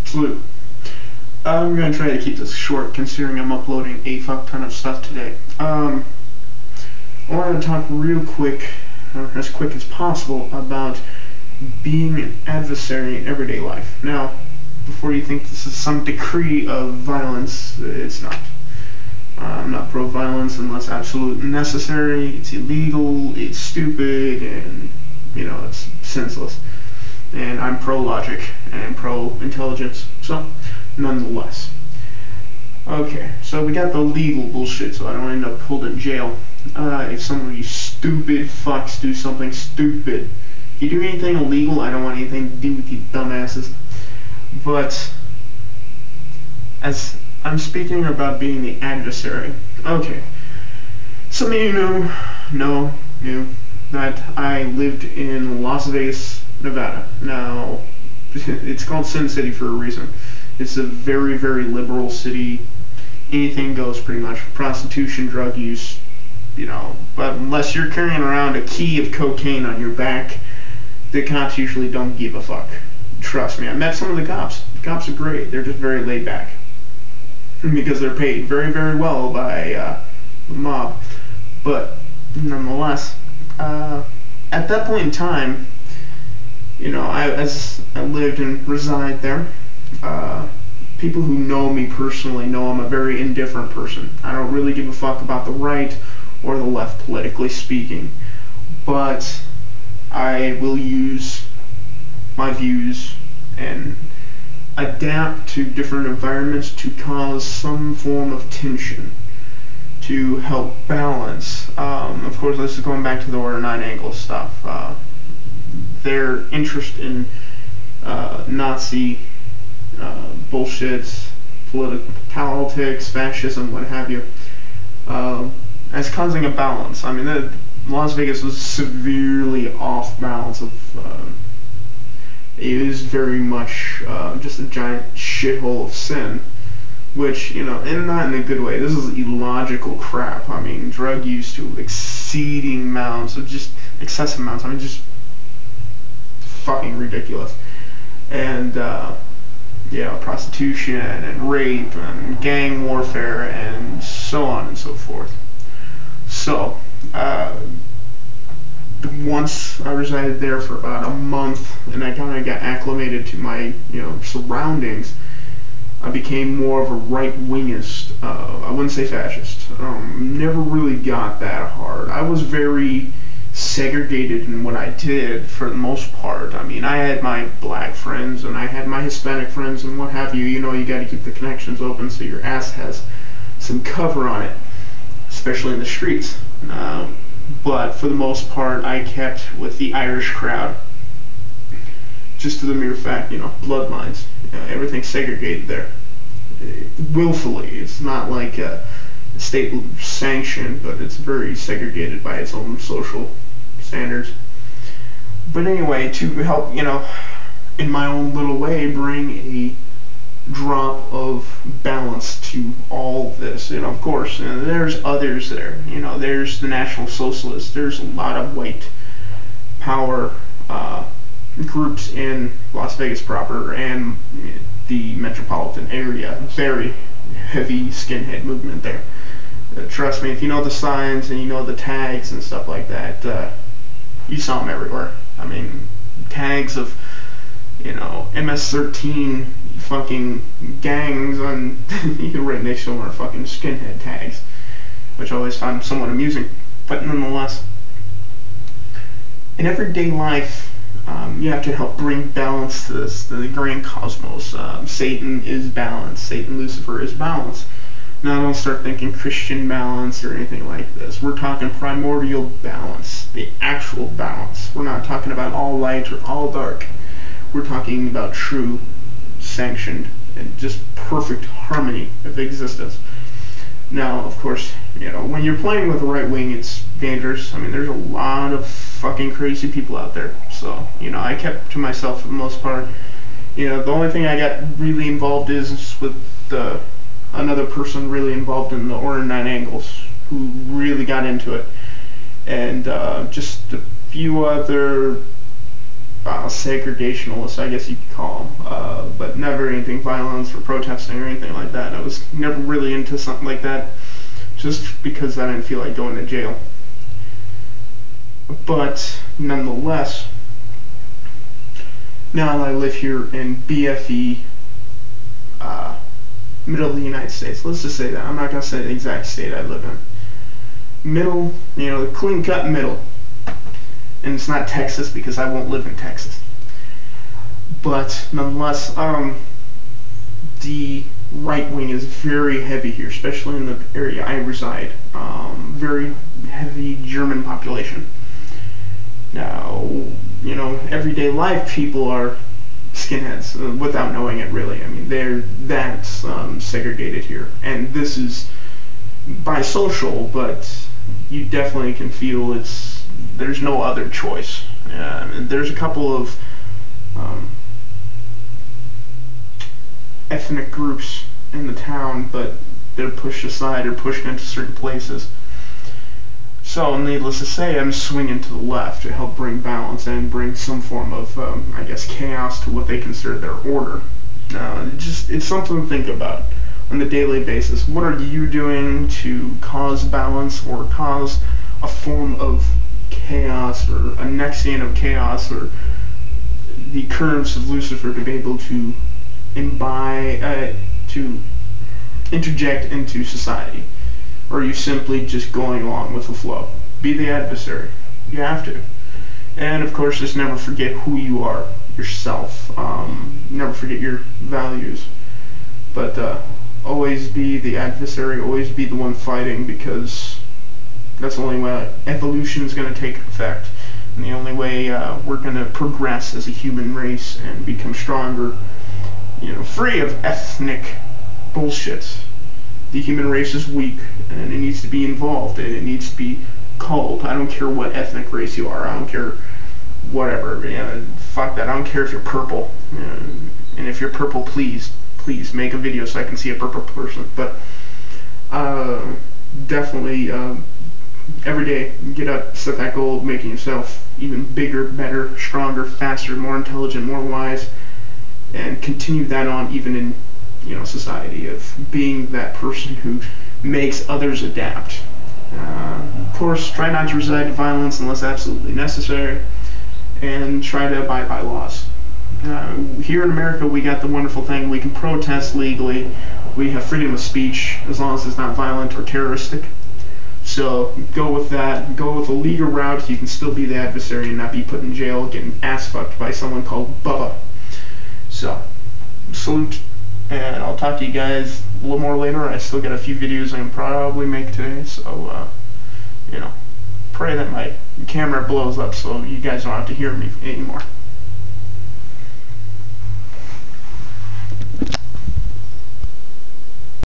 Salute. I'm going to try to keep this short considering I'm uploading a fuck ton of stuff today. I wanted to talk real quick, or as quick as possible, about being an adversary in everyday life. Now, before you think this is some decree of violence, it's not. I'm not pro-violence unless absolutely necessary. It's illegal, it's stupid, and, it's senseless. And I'm pro-logic and pro-intelligence, so nonetheless. Okay, so we got the legal bullshit, so I don't end up pulled in jail. If some of you stupid fucks do something stupid. If you do anything illegal, I don't want anything to do with you dumbasses. But, as I'm speaking about being the adversary, okay. Some of you know that I lived in Las Vegas, Nevada. Now, it's called Sin City for a reason. It's a very, very liberal city. Anything goes pretty much. Prostitution, drug use, but unless you're carrying around a key of cocaine on your back, the cops usually don't give a fuck. Trust me, I met some of the cops. The cops are great. They're just very laid back. Because they're paid very, very well by the mob. But, nonetheless, at that point in time, as I lived and reside there, people who know me personally know I'm a very indifferent person. I don't really give a fuck about the right or the left, politically speaking. But I will use my views and adapt to different environments to cause some form of tension, to help balance. Of course, this is going back to the Order 9 angle stuff. Their interest in Nazi bullshit, politics, fascism, what have you, as causing a balance. I mean, Las Vegas was severely off balance of. It was very much just a giant shithole of sin, which, and not in a good way. This is illogical crap. I mean, drug use to exceeding amounts of just excessive amounts. I mean, just fucking ridiculous. And, prostitution and rape and gang warfare and so on and so forth. So, once I resided there for about a month and I kind of got acclimated to my, surroundings, I became more of a right-wingist. I wouldn't say fascist. Never really got that hard. I was very segregated in what I did for the most part. I mean, I had my black friends and I had my Hispanic friends and what have you. You got to keep the connections open so your ass has some cover on it, especially in the streets. But for the most part, I kept with the Irish crowd. Just to the mere fact, bloodlines. Everything's segregated there. Willfully. It's not like state sanctioned, but it's very segregated by its own social standards. But anyway, to help, in my own little way, bring a drop of balance to all this, of course, there's others there. There's the National Socialists. There's a lot of white power groups in Las Vegas proper and the metropolitan area. Very heavy skinhead movement there. Trust me, if you know the signs and you know the tags and stuff like that, you saw them everywhere. I mean, tags of, MS-13 fucking gangs on right next to them are fucking skinhead tags, which I always find somewhat amusing. But nonetheless, in everyday life, you have to help bring balance to this, the grand cosmos. Satan is balance. Satan, Lucifer is balance. Now don't start thinking Christian balance or anything like this. We're talking primordial balance, the actual balance. We're not talking about all light or all dark. We're talking about true, sanctioned, and just perfect harmony of existence. Now, of course, when you're playing with the right wing, it's dangerous. I mean, there's a lot of fucking crazy people out there. So, I kept to myself for the most part. The only thing I got really involved is with another person really involved in the Order 9 angles, who really got into it. And just a few other segregationalists, I guess you could call them. But never never anything violence or protesting or anything like that. I was never really into something like that, just because I didn't feel like going to jail. But nonetheless, now that I live here in BFE, middle of the United States, let's just say that. I'm not going to say the exact state I live in. Middle, the clean-cut middle. And it's not Texas because I won't live in Texas. But nonetheless, the right wing is very heavy here, especially in the area I reside. Very heavy German population. Now, everyday life people are skinheads without knowing it really. I mean, they're that segregated here. And this is bisocial, but you definitely can feel there's no other choice. There's a couple of ethnic groups in the town, but they're pushed aside or pushed into certain places. So, needless to say, I'm swinging to the left to help bring balance and bring some form of, chaos to what they consider their order. It's something to think about on the daily basis. What are you doing to cause balance or cause a form of chaos or a nexian of chaos or the currents of Lucifer to be able to to interject into society? Or are you simply just going along with the flow? Be the adversary. You have to. And of course, just never forget who you are, yourself. Never forget your values. But always be the adversary, always be the one fighting, because that's the only way evolution is going to take effect. And the only way we're going to progress as a human race and become stronger, free of ethnic bullshit. The human race is weak, and it needs to be involved, and it needs to be called. I don't care what ethnic race you are. I don't care whatever. Fuck that. I don't care if you're purple. And if you're purple, please make a video so I can see a purple person. But definitely every day get up, set that goal of making yourself even bigger, better, stronger, faster, more intelligent, more wise, and continue that on even in society, of being that person who makes others adapt. Of course, try not to resort to violence unless absolutely necessary, and try to abide by laws. Here in America, we got the wonderful thing, we can protest legally, we have freedom of speech as long as it's not violent or terroristic. So go with that, go with a legal route. You can still be the adversary and not be put in jail getting ass fucked by someone called Bubba. So, salute. And I'll talk to you guys a little more later. I still got a few videos I can probably make today, so, pray that my camera blows up so you guys don't have to hear me anymore.